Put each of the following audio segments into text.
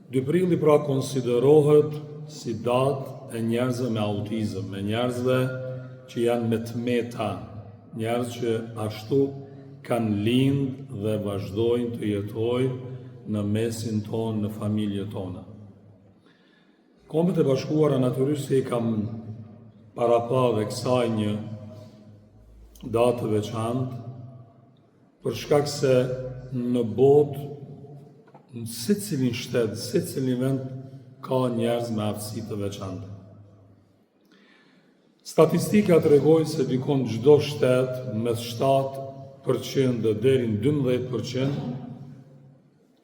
2 prilli pra konsiderohet si datë e njerëzve me autizëm, me njerëzve që janë me tmeta, njerëz që ashtu kanë lindë dhe vazhdojnë të jetojnë në mesin tonë, në familje tona. Kombet e Bashkuara natyrisht se i kam parapa dhe kësaj një datë të veçantë, për shkak se në botë, në secilin shtet, secilin vend, ka njerëz me aftësi të veçanta. Statistika tregojnë se dikon çdo shtet mes 7% dhe deri në 12%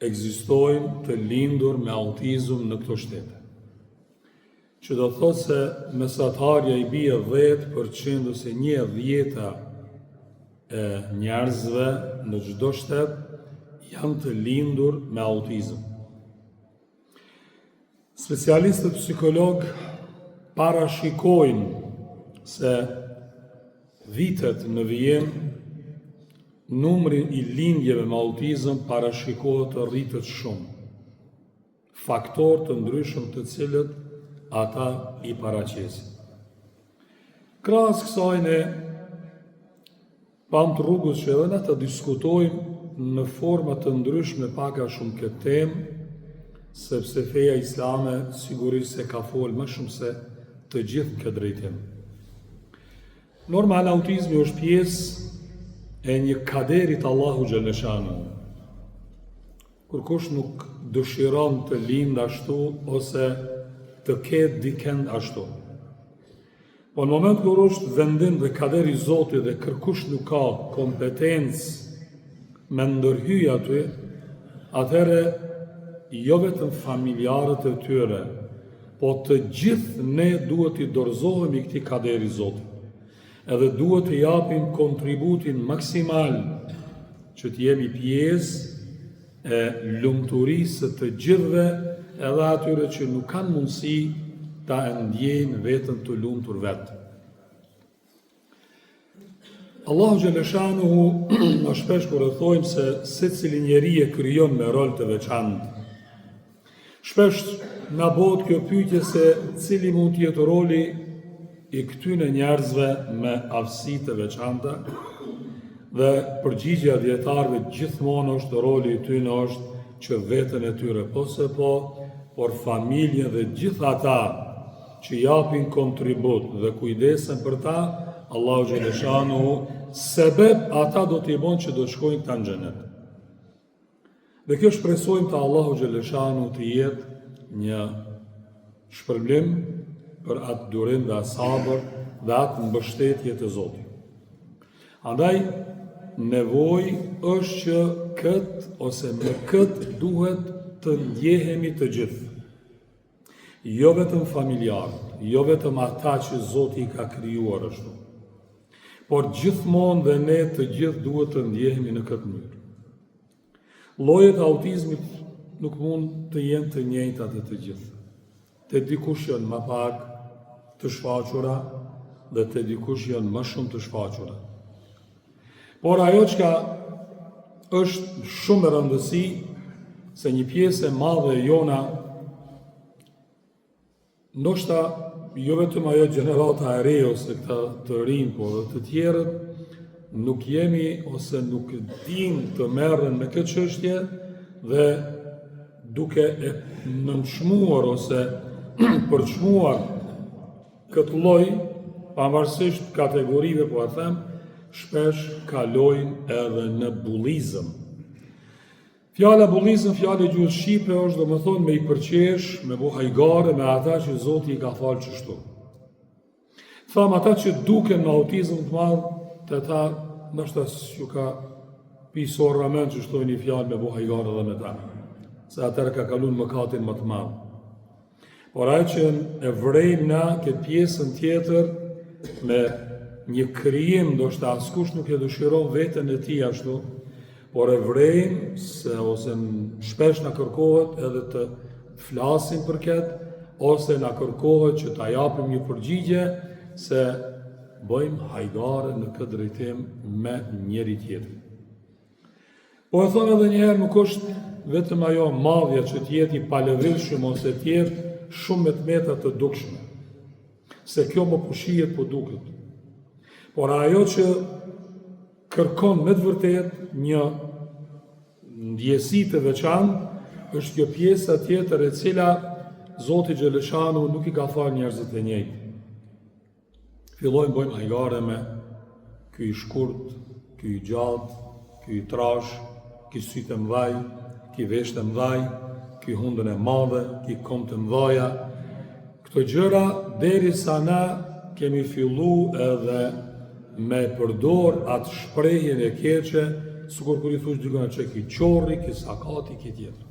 ekzistojnë të lindur me autizëm në këto shtete. Që do thotë se mesatarja i bie 10% ose 1/10 e njerëzve në çdo shtet janë të lindur me autizëm. Specialistët psikologë parashikojnë se vitet në vijim, numri i lindjeve me autizëm parashikohet të rritet shumë. Faktorë të ndryshëm të cilët ata i paraqesin. Krahas kësaj ne pam të rrugës që edhe ne të diskutojmë në forma të ndryshme paka shumë këtë temë, sepse feja islame sigurisht se ka folë më shumë se të gjithë këtë drejtim. Normal, autizmi është pjesë e një kaderit Allahu Xhaleshanu. Kur kush nuk dëshiron të lindë ashtu ose të ketë dikend ashtu. Po në moment kur është vendim dhe kaderi Zotit dhe kërkush nuk ka kompetencë me ndërhyj aty, atëherë jo vetëm familjarët e tyre, po të gjithë ne duhet i dorëzohemi këtij kaderi Zotit. Edhe duhet të japim kontributin maksimal që të jemi pjesë e lumturisë të gjithëve, edhe atyre që nuk kanë mundësi ta ndjejnë vetën të lumtur vetë. Allahu Xhaleshanuhu në shpesh kur e thojmë se secili njeri e krijon me rol të veçantë. Shpesh na bëhet kjo pyetje se cili mund të jetë roli i këtyre njerëzve me aftësi të veçanta, dhe përgjigjja e dietarëve gjithmonë është roli i tyre është që veten e tyre po se po, por familjen dhe gjithë ata që japin kontribut dhe kujdesen për ta, Allahu Xhaleshanuhu sebeb ata do t'i bëjnë që do të shkojnë ta në xhenet. Dhe kjo shpresojmë të Allahu Xhaleshanuhu të jetë një shpërblim për atë durim dhe sabër dhe atë mbështetje të Zotit. Andaj nevojë është që me këtë duhet të ndjehemi të gjithë. Jo vetëm familjarët, jo vetëm ata që Zoti i ka krijuar ashtu, por gjithmonë dhe ne të gjithë duhet të ndjehemi në këtë mënyrë. Llojet e autizmit nuk mund të jenë të njëjta të gjithë. Te dikush janë më pak të shfaqura dhe te dikush janë më shumë të shfaqura. Por ajo që është shumë e rëndësishme se një pjesë e madhe e jona, ndoshta jo vetëm ajo gjenerata e re ose këta të rinj, por dhe të tjerët, nuk jemi ose nuk dim të merren me këtë çështje dhe duke e nënçmuar ose përçmuar këtë lloj, pavarësisht kategorive, po e them, shpesh kalojnë edhe në bullizëm. Fjala bullizëm, fjala e gjuhës shqipe është domethënë me i përqesh, me bu hajgare me ata që Zoti i ka falë kështu. Tham ata që duken me autizëm të madh, te ta ndoshta ju ka pisor ramen që shtojnë një fjalë me bu hajgare dhe me ta, se atëherë ka kaluar mëkatin më të madh. Por ai që e vrejmë na këtë pjesën tjetër me një krijim, ndoshta askush nuk e dëshiron veten e tij ashtu, por e vrejmë se ose shpesh na kërkohet edhe të flasim për këtë, ose na kërkohet që ta japim një përgjigje se bëjmë hajgare në këtë drejtim me njëri tjetrin. Po e thonë edhe njëherë nuk është vetëm ajo madhja që t'jeti palëvishëm ose t'jetë shumë me të meta të dukshme. Se kjo më pushijet po duket. Por ajo që kërkon me të vërtet një ndjesi të veçantë është kjo pjesa tjetër e cila Zoti Xheleshanu nuk i ka thënë njerëzit e njëjtë. Fillojmë bëjmë hajgare me ky i shkurt, ky i gjatë, ky i trash, ky sytë mëdhaj, ky veshtë mëdhaj, ky hundën e madhe, ky komt të mëdhaja. Këto gjëra derisa na kemi fillu edhe me përdor atë shprehjen e keqe, sikur kur i thosh dikon që ky qorri, ky sakati, ky tjetër.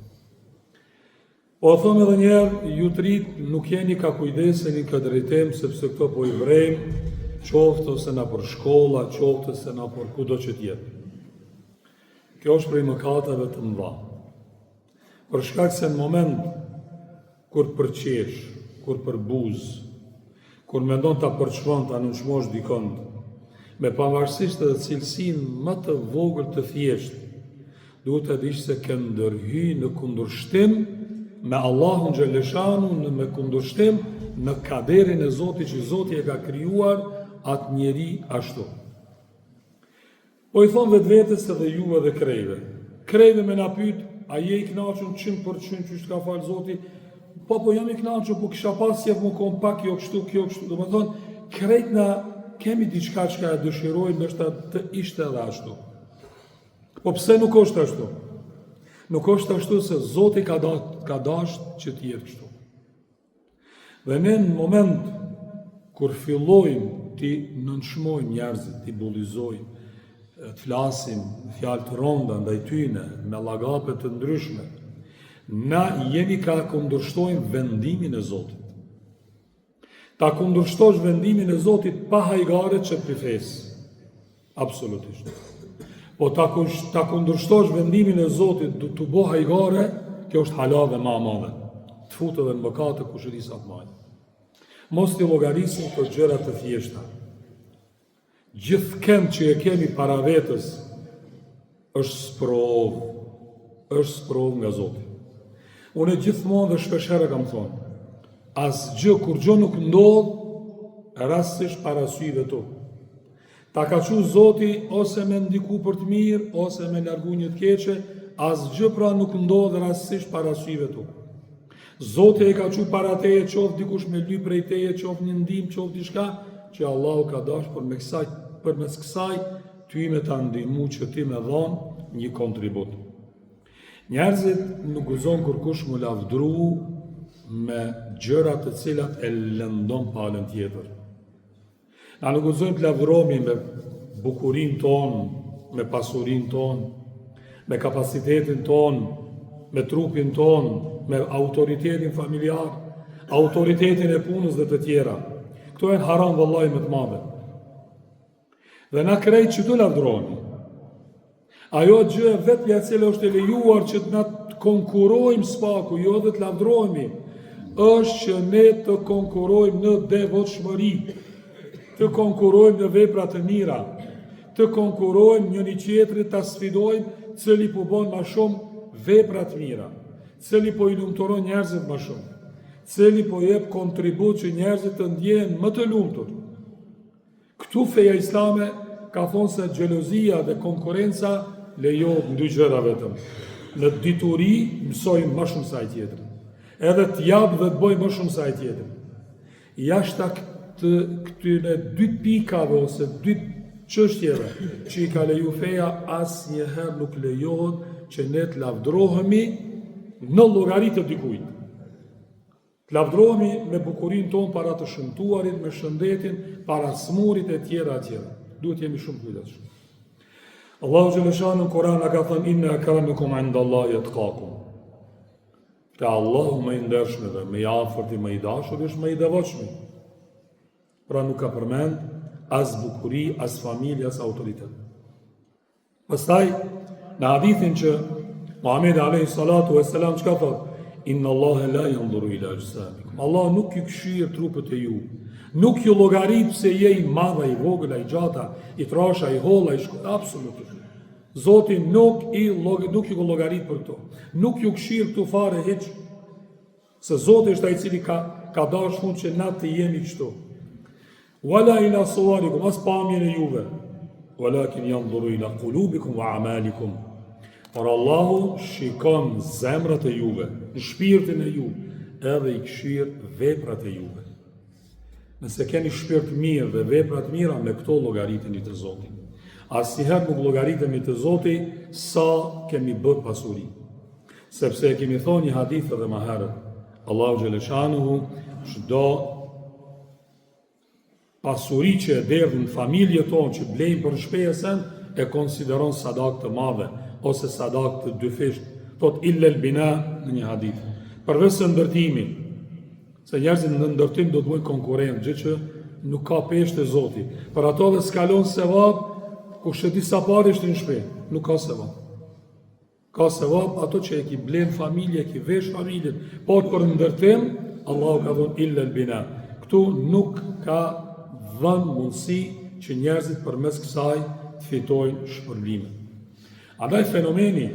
Po thëmë edhe njerë, ju të rritë nuk jeni ka kujdeseni ka drejtem, sepse këto po i vrejmë, qoftë ose na për shkolla, qoftë ose na për kudo që tjetë. Kjo është prej mëkateve të mëdha. Për shkak se në moment kur përqesh, kur përbuz, kur mendon ta përçmon ta nënçmosh dikon, me pavarësisht edhe cilësinë më të vogël të thjeshtë, duhet të dish se ke ndërhy në kundërshtim me Allahun Xheleshanu, me kundërshtim në kaderin e Zotit që Zoti e ka krijuar atë njeri ashtu. Po i thonë vetë vetës edhe juve dhe krejve. Krejve me na pyet, a je i kënaqur 100% që ka falë Zoti? Po jam i kënaqur, po kisha pas jep më kompak, jo kështu. Do të thonë, krejt na kemi diçka që ka dëshirojmë, ndoshta të ishte edhe ashtu. Po pse nuk është ashtu? Nuk është ashtu se Zoti ka dashur që të jetë kështu. Dhe ne në moment kur fillojmë ti nënçmojmë njerëzit, ti bullizojmë, të flasim fjalë të rënda ndaj tyne, me llagape të ndryshme, na jemi ka kundërshtojmë vendimin e Zotit. Ta kundërshtosh vendimin e Zotit pa hajgare që të përfesë. Absolutisht. Po ta kundërshtosh vendimin e Zotit të bo hajgare, kjo është halave ma madhe. Të futë edhe në mëkate kushërisat majtë. Mos t'i llogarisim për gjëra të thjeshta. Gjithkend që e kemi para vetës është sprovë nga Zoti. Unë gjithmonë dhe shpeshherë kam thonë, asgjë kur gjë nuk ndodh rastësisht para syve tu. Ta ka thënë Zoti ose me ndiku për të mirë ose me largu një të keqe, asgjë pra nuk ndodh rastësisht para syve tu. Zoti e ka thënë para teje, qoftë dikush me ly prej teje, qoftë një ndim, qoftë diçka, që Allahu ka dashur përmes kësaj ty me ta ndihmu që ti me dhon një kontribut. Njerëzit nuk gëzon kërkush më lavdru me gjëra të cilat e lëndon palën tjetër. Na nuk gëzojmë të lavdrohemi me bukurinë tonë, me pasurinë tonë, me kapacitetin tonë, me trupin tonë, me autoritetin familjar, autoritetin e punës dhe të tjera. Këto e në haram vëllaj me të madhe. Dhe na krejt që të lavdrohemi. Ajo gjë e vetëja cile është e lejuar që të na të konkurojmë spaku, jo dhe të lavdrohemi, është që ne të konkurojmë në devotshmëri, të konkurojmë në vepra të mira, të konkurojmë njëri tjetrit, ta sfidojmë cili po bën më shumë vepra të mira, cili po i lumturon njerëzit më shumë, cili po jep kontribut që njerëzit të ndjehen më të lumtur. Këtu feja islame ka thonë se xhelozia dhe konkurenca lejohet në dy gjëra vetëm. Në dituri mësojmë më shumë se ai tjetri. Edhe të jap dhe të bëj më shumë se ai tjetri. Jashta këtyre dy pikave ose dy çështjeve që i ka leju feja, asnjëherë nuk lejohet që ne të lavdrohemi në llogari të dikujt. Të lavdrohemi me bukurinë tonë para të shëmtuarit, me shëndetin, para smurit e tjera. Duhet jemi shumë kujdesshëm. Allahu Xheleshanu në Kur'an ka thënë inna akramakum indallahi atqakum. Te Allahu më i ndershëm dhe më i afërt i më i dashur është më i devotshëm. Pra nuk ka përmend as bukuri, as familje, as autoritet. Pastaj në hadithin që Muhamedi alayhi salatu wassalam çka thotë? Inna Allahe la yanzuru ila ajsamikum. Allah nuk ju këshir trupët e ju. Nuk ju llogarit se je i madh, i vogël, i gjata, i trasha, i holla, i shkurt, absolutisht. Zoti nuk ju llogarit për këto. Nuk ju këshir këtu fare hiç. Se Zoti është ai i cili ka dashur që na të jemi kështu. Wala ila suwarikum, as pamjen e juve. Walakin yanzuru ila qulubikum wa a'malikum. Por Allahu shikon zemrat e juve, në shpirtin e juve, edhe i këshir veprat e juve. Nëse keni shpirt mirë dhe veprat mira, me këto llogariteni të Zotit. Asnjëherë nuk llogaritemi të Zotit sa kemi bërë pasuri. Sepse e kemi thonë një hadith edhe më herët, Allahu xhaleshanuhu çdo pasuri që e derdhë në familje tonë, që blejnë për shpesën, e konsideron sadak të madhe, ose sadak të dyfisht, thot illa al-bina në një hadith. Përveç së ndërtimi, se njerëzit në ndërtim do të bëjnë konkurrent, gjë që nuk ka peshë të Zotit. Për ato dhe skalon sevap, ku shëti sa pari ishte në shpe, nuk ka sevap. Ka sevap ato që e ki blenë familje, e ki vesh familjen, por për ndërtim, Allahu ka thonë illa al-bina. Këtu nuk ka dhënë mundësi që njerëzit përmes kësaj të fitojnë shpërblime. Andaj fenomeni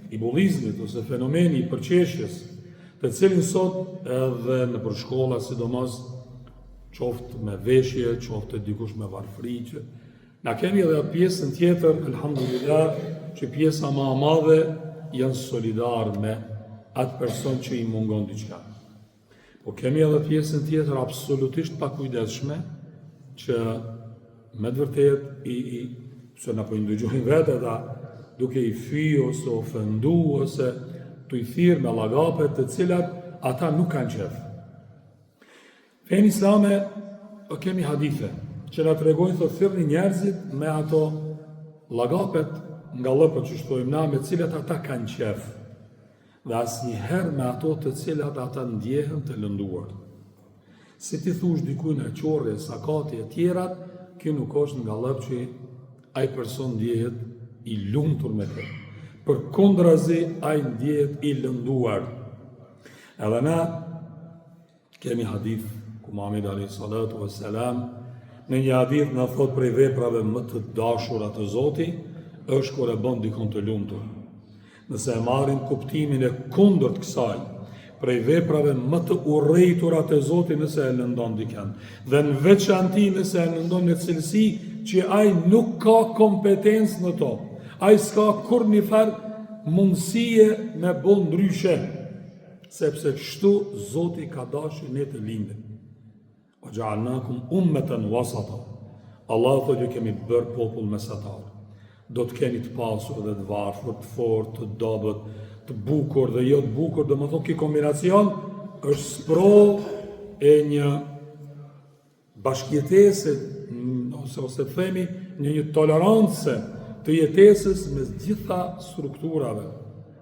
i bullizmit ose fenomeni i përqeshjes, të cilin sot edhe në përshkolla, sidomos qoftë me veshje, qoftë dikush me varfëri, na kemi edhe pjesën tjetër, elhamdulillah, që pjesa më e madhe janë solidar me atë person që i mungon diçka. Po kemi edhe pjesën tjetër absolutisht pakujdesshme, që me të vërtet se na po i ndëgjojnë vetë ata duke i fy ose ofendu ose të i thirë me llagapet të cilat ata nuk kanë qef. Fenë islame kemi hadithe që na tregojnë të thirrni njerëzit me ato llagapet nga llopët që shtojmë na, me cilat ata kanë qef, dhe asnjëherë me ato të cilat ata ndjehen të lënduar. Si ti thush dikujt në qorre, sakati e tjerat, kjo nuk është nga llop që ai person ndjehet i lumtur me të. Për kundrazi, ai ndjehet i lënduar. Edhe na kemi hadith ku Muhamedi alayhi salatu wassalam në një hadith na thot prej veprave më të dashura të Zotit është kur e bën dikon të lumtur. Nëse e marrim kuptimin e kundërt kësaj, prej veprave më të urrejtura të Zotit nëse e lëndon dikën, dhe në veçanti nëse e lëndon në cilësi që ai nuk ka kompetencë në to, ai s'ka kur një farë mundësie me bën ndryshe, sepse kështu Zoti ka dashur ne të lindim. O ja'alnakum ummatan wasata. Allah thotë ju kemi bërë popull mesatar. Do të keni të pasur dhe të varfër, të fortë, të dobët, të bukur dhe jo të bukur, dhe më thonë ki kombinacion është sprovë e një bashkjetese, ose të themi një tolerancë të jetesës me gjitha strukturave.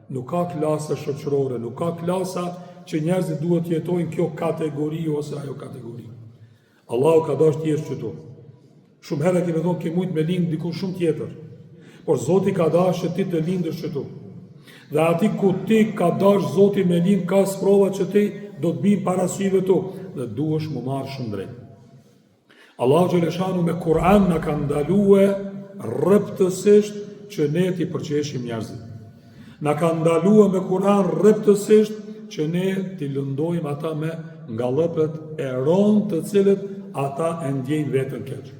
Nuk ka klasa shoqërore, nuk ka klasa që njerëzit duhet jetojnë kjo kategori ose ajo kategori. Allahu ka dashur të jesh këtu. Shumë herë kemi thonë ke mujt me lind diku shumë tjetër, por Zoti ka dashur ti të lindësh këtu. Dhe ati ku ti ka dash Zoti me lind, ka sprova që ti do të bijnë para syve tu dhe duhesh mu marrë shumë drejt. Allahu xhaleshanu me Kur'an na ka ndaluar rreptësisht që ne ti përqeshim njerëzit. Na ka ndaluar me Kur'an rreptësisht që ne ti lëndojmë ata me ngallëpet e ronë të cilët ata e ndjejnë vetën keq.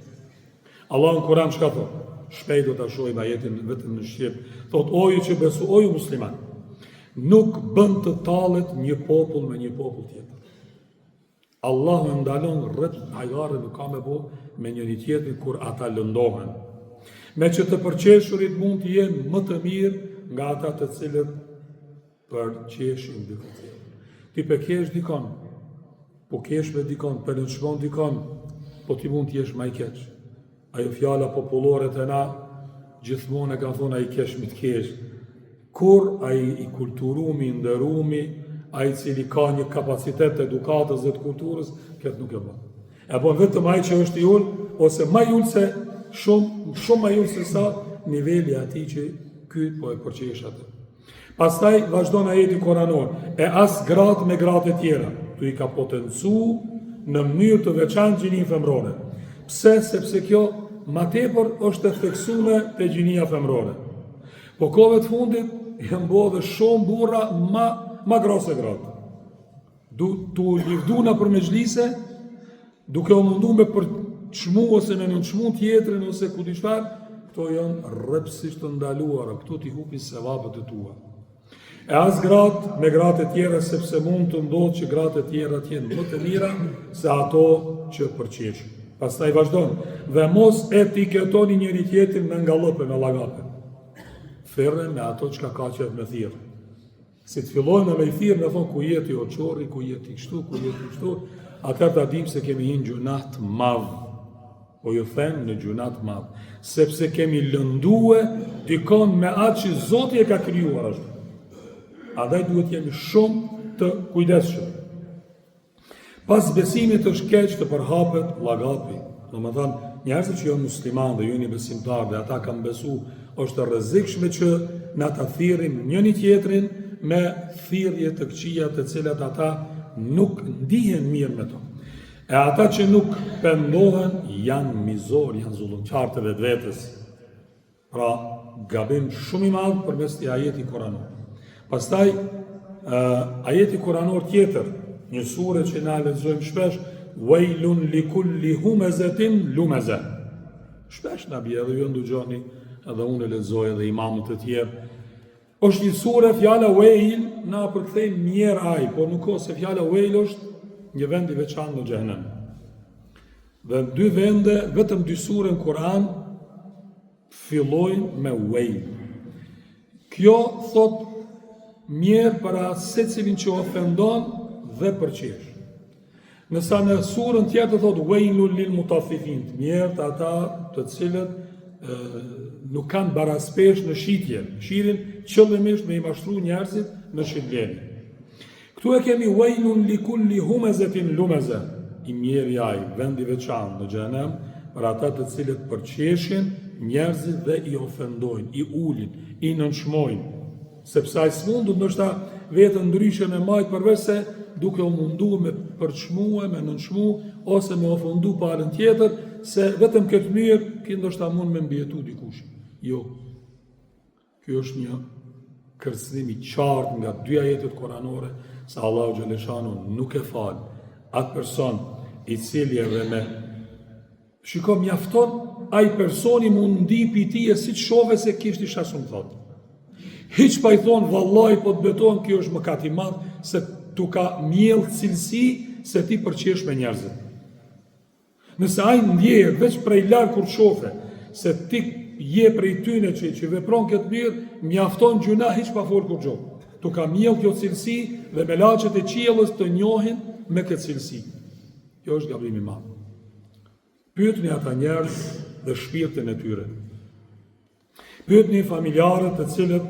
Allahu në Kur'an çka thot? Shpejt do ta shohim ajetin vetëm në shqip. Thot oju që besu, oju musliman, nuk bën të tallet një popull me një popull tjetër. Allahu e ndalon rreth hajgare nuk ka me bo me njëri tjetrin kur ata lëndohen. Me që të përqeshurit mund të jenë më të mirë nga ata të cilët përqeshin dikon tjetër. Ti kesh dikon, po kesh me dikon, përnëshmon dikon, po ti mund t'jesh ma i keq. Ajo fjala popullore të na, gjithmonë e ka thonë a i kesh mi t'kesh. Kur a i kulturumi, ndërumi, a i cili ka një kapacitet të edukatës dhe të kulturës, këtë nuk e bën. E bën vetëm a i që është i ullë, ose ma i ullë se shumë ma i ullë se sa nivelli ati që kytë po e përqesh atë. Pastaj vazhdon ajeti koranor, e as gratë me gratë e tjera, tu i ka potencu në mënyrë të veçantë gjinin femrore. Pse? Sepse kjo ma tepër është e theksuar te gjinia femrore. Po kohëve të fundit, janë bo dhe shumë burra ma grose gratë. Tu livduna për me xhlise, duke o mundu me përçmu ose me nënçmu tjetrin ose ku diçfar, këto janë rrepsisht të ndaluara, këto t'i hupin sevapët e tua. E as gratë me gratë e tjera, sepse mund të ndodhë që gratë e tjera t'jenë më të mira se ato që përqesh. Pastaj vazhdon, dhe mos etiketoni njëri tjetrin me ngallëpe, me llagape. Ferre me ato që ka qef me thirrë. Si të fillojnë me i thirrë, me thonë ku jeti o qorri, ku jeti kështu, ku jeti kështu, atër të adim se kemi hinë gjunat madhë. Po ju them në gjunat madhë. Sepse kemi lëndue dikon me atë që Zoti e ka krijuar ashtu. Andaj duhet jemi shumë të kujdesshëm. Pas besimit është keq të përhapet llagapi. Domethënë, njerëzit që janë muslimanë dhe jeni besimtarë dhe ata kanë besu, është rrezikshme që na ta thirrim njëri tjetrin me thirrje të këqija të cilat ata nuk ndihen mirë me to. E ata që nuk pendohen janë mizor, janë zullumqtar të vetvetes. Pra, gabim shumë i madh përmes të ajeti kuranor. Pastaj, ajeti kuranor tjetër, një sure që na lexojmë shpesh, Wailun likulli humezetin lumeze. Shpesh na bie edhe ju ndëgjoni, edhe unë e lexoj edhe imamët e tjerë. Është një sure, fjala Wail na përkthejmë mirë aj, por nuk ka se fjala Wail është një vend i veçantë në xhenem. Dhe dy vende, vetëm dy sure në Kur'an fillojnë me Wail. Kjo thot mirë para secilin që ofendon dhe përqesh. Nësa në surën tjetër thot Wailul lil mutaffifin, mirë të ata të cilët nuk kanë baraspesh në shitje, shirin qëllimisht me i mashtru njerëzit në shitjeni. Këtu e kemi Wailun likulli humezetin lumeze, i mirë jaj, vendi veçanë në xhenem, për ata të cilët përqeshin njerëzit dhe i ofendojnë, i ulin, i nënçmojnë, sepse ai s'mundu ndoshta vetën ndryshe me majtë përveç se duke u mundu me përçmue, me nënçmu, ose me ofendu palën tjetër, se vetëm këtë mirë, ki ndoshta mund me mbjetu dikush. Jo. Kjo është një kërcënim i qartë nga dy ajetet kuranore, se Allahu Gjeleshanu nuk e falë atë person i cili edhe me shiko mjafton, ai personi mund ndi pitije si të shove se kishti shasun thotë. Hiq pa i thonë, vallaj po të betohen, kjo është mëkat i madh, se tu ka mjellë cilësi se ti përqesh me njerëzit. Nëse ai ndjeje veç prej larë kur shofe, se ti je prej tyne që vepron këtë mirë, mjafton gjuna hiq pa folë kur gjohë. Tu ka mjellë kjo cilësi dhe me laqet e qiellës të njohin me këtë cilësi. Kjo është gabrimi madh. Pyetni ata njerëz dhe shpirtin e tyre. Pyetni familjarët të cilët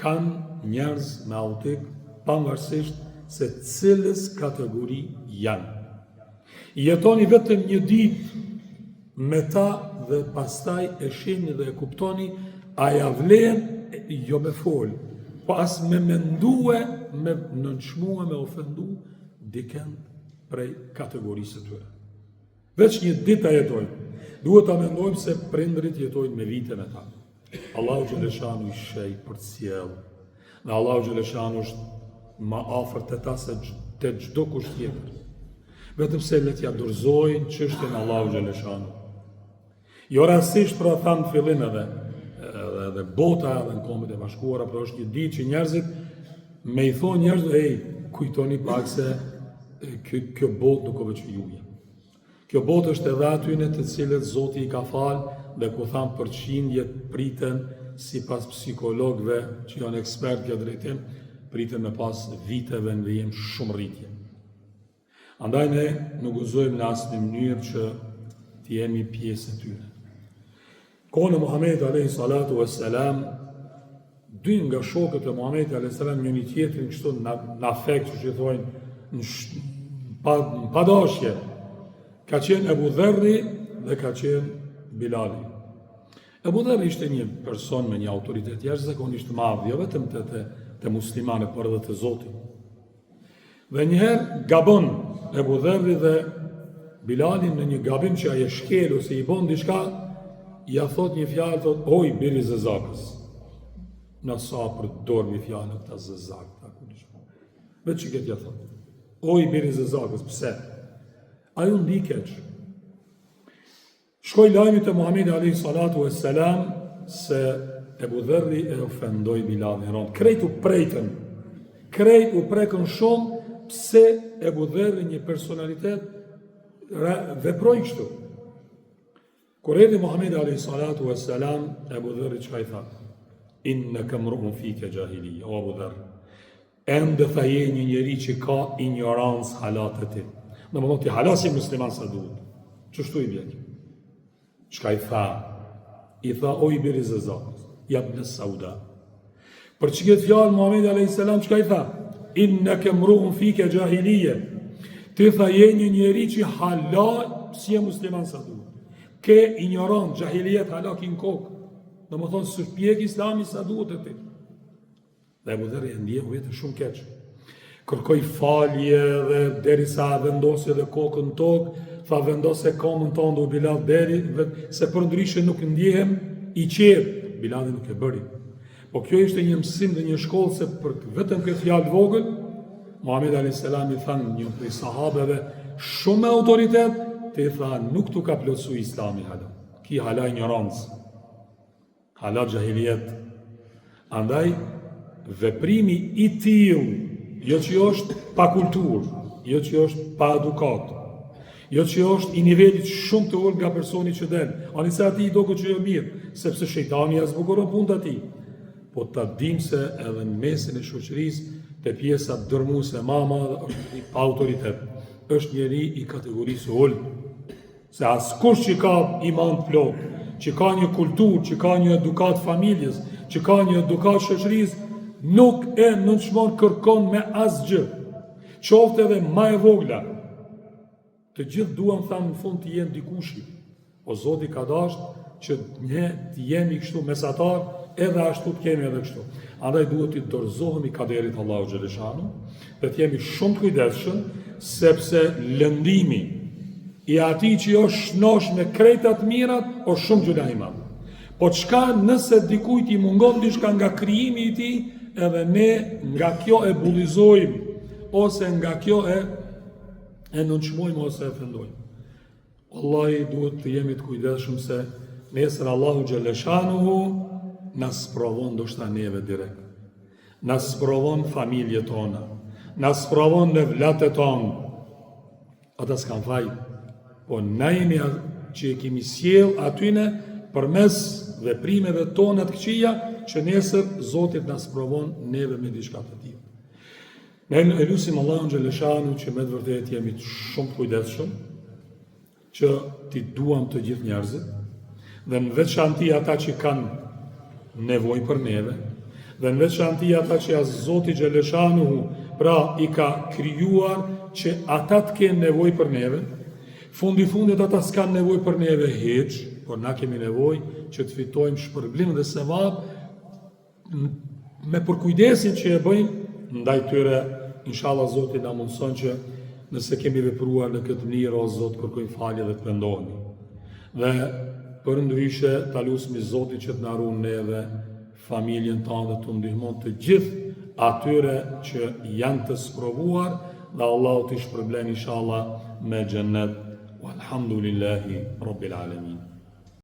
kanë njerëz me autik, pavarësisht se cilës kategori janë. Jetoni vetëm një ditë me ta dhe pastaj e shihni dhe e kuptoni a ja vlen jo me folë, po as me mendue, me nënçmue, me ofendu diken prej kategorisë të tyre. Veç një ditë a jetojnë. Duhet ta mendojmë se prindrit jetojnë me vite me ta. Allahu Gjeleshanu i shej për cjellë. Dhe Allahu Gjeleshanu është ma afër të ta se të gjdo kusht tjetër. Vetëm se le t'ja dorëzojnë çështjen Allahu Gjeleshanu. Jo rastisht pra thamë fillim edhe bota edhe në Kombet e Bashkuara, pra është një ditë që njerëzit me i thonë njerëzit, kujtoni pak se kjo botë nuk o veç juja. Kjo botë është edhe atyne të cilët Zoti i ka falë dhe ku thamë përqindjet priten si pas psikologëve që janë ekspert kjo drejtim, priten me pas viteve në vijim shumë rritje. Andaj ne nuk gëzojmë në asë një mënyrë që të jemi pjesë e tyre. Kohën e Muhamedit alayhi salatu wassalam, dy nga shokët e Muhamedit alayhi salam njëri tjetrin kështu në afekt, që thonë në padashje, ka qenë Ebu Dherri dhe ka qenë Bilali. Ebu Dherri ishte një person me një autoritet jashtëzakonisht madh, jo vetëm të muslimane, por edhe të Zotit. Dhe njëherë gabon Ebu Dherri dhe Bilalin në një gabim që aje shkel ose i bon diçka, ja thot një fjalë, thot, oj, biri zezakës. në sa për dorë mi fjallë këta zëzak. Vetë që këtë ja thotë. O i biri zëzakës, pse? Ajo ndi keqë. Shkoj lajmi të Muhamedi alayhi salatu wassalam se Ebu Dherri e ofendoj Bilalin rond. Krejt u prekën shumë pse Ebu Dherri një personalitet veproj kështu. Kur erdhi Muhamedi alayhi salatu wassalam, Ebu Dherri çka i tha? Innaka mru'un fike jahiliya, o Ebu Dherri. Ende tha je një njeri që ka ignorancë halat e ti. Në më thonë ti halas si musliman sa duhet. Qështu i bjekë? Qka i tha? I tha, o i biri zëzakës, jabne sauda. Për që këtë fjallë, Muhamedi a.s. qka i tha? Innaka mru'un fike jahiliya. Ti tha je një njeri që hala si e musliman sa duhet. Ke ignorancë, jahilijet hala ki në kokë. Në më thonë, së pjek islami sa duhet e ti. Dhe Ebu Dherri e ndjehu jetë shumë keqë. Kërkoj falje dhe deri sa vendose dhe kokën tokë, tha vendose kamën tonë dhe u Bilal deri, se për ndryshe nuk ndjehem i qepë. Bilal nuk e bëri. Po kjo ishte një mësim dhe një shkollë se për vetëm këtë fjallë vogël, Muhamedi a.s. i thanë një prej sahabeve shumë me autoritet, të i tha nuk tu ka plotësu islami hala. Ki hala ignorancë, hala gjahilijet. Andaj, veprimi i tillë, jo që është pa kulturë, jo që është pa edukatë, jo që është i nivelit shumë të ullë nga personi që den, anise ati i doko që jo mirë, sepse shejtani ja zbukuron punë të ati. Po ta dim se edhe në mesin e shoqërisë, te pjesa dërmuese ma madhe është pa autoritet, është njeri i kategorisë ullë, se askush që ka iman të plot, që ka një kulturë, që ka një edukat familjes, që ka një edukat shoqërisë, nuk e nënçmon kërkon me asgjë, qoftë edhe ma e vogla. Të gjithë duan thamë në fund të jenë dikushi, o Zoti ka dashur që ne të jemi kështu mesatar, edhe ashtu të kemi edhe kështu. Andaj duhet të dorëzohemi kaderit Allahu xhaleshanu, dhe të jemi shumë të kujdesshëm, sepse lëndimi i atij që jo shnosh me krejtat mirat, o shumë gjuna i madh. Po çka nëse dikujt i mungon diçka nga krijimi i tij, edhe ne nga kjo e bullizojmë, ose nga kjo e nënçmojmë ose e fendojmë. Wallahi duhet të jemi të kujdesshëm se nesër Allahu xhaleshanuhu na sprovon ndoshta neve direkt. Na sprovon familjet tona, na sprovon në vlatet tonë. Ata s'kan faj, po na jemi që e kemi sjell atyne përmes veprimeve tona të këqija, që nesër Zotit na sprovon neve me diçka të tillë. Ne e lutim Allahun xhaleshanu që me të vërtetë jemi shumë të kujdesshëm, që ti duam të gjithë njerëzit, dhe në veçanti ata që kanë nevojë për neve, dhe në veçanti ata që as Zoti xhaleshanu pra i ka krijuar që ata të kenë nevojë për neve. Fundi fundit ata s'kan nevojë për neve hiç, por na kemi nevojë që të fitojmë shpërblim dhe sevap me përkujdesin që e bëjmë ndaj tyre. Inshallah Zoti na mundson që nëse kemi vepruar në këtë mënyrë, o Zot, kërkojmë falje dhe të pendohemi. Dhe për ndryshe ta lutim Zotin që të na ruan neve, familjen tonë dhe të ndihmon të gjithë atyre që janë të sprovuar, dhe Allahu t'i shpërblen inshallah me xhennet. Walhamdulillahi rabbil alamin.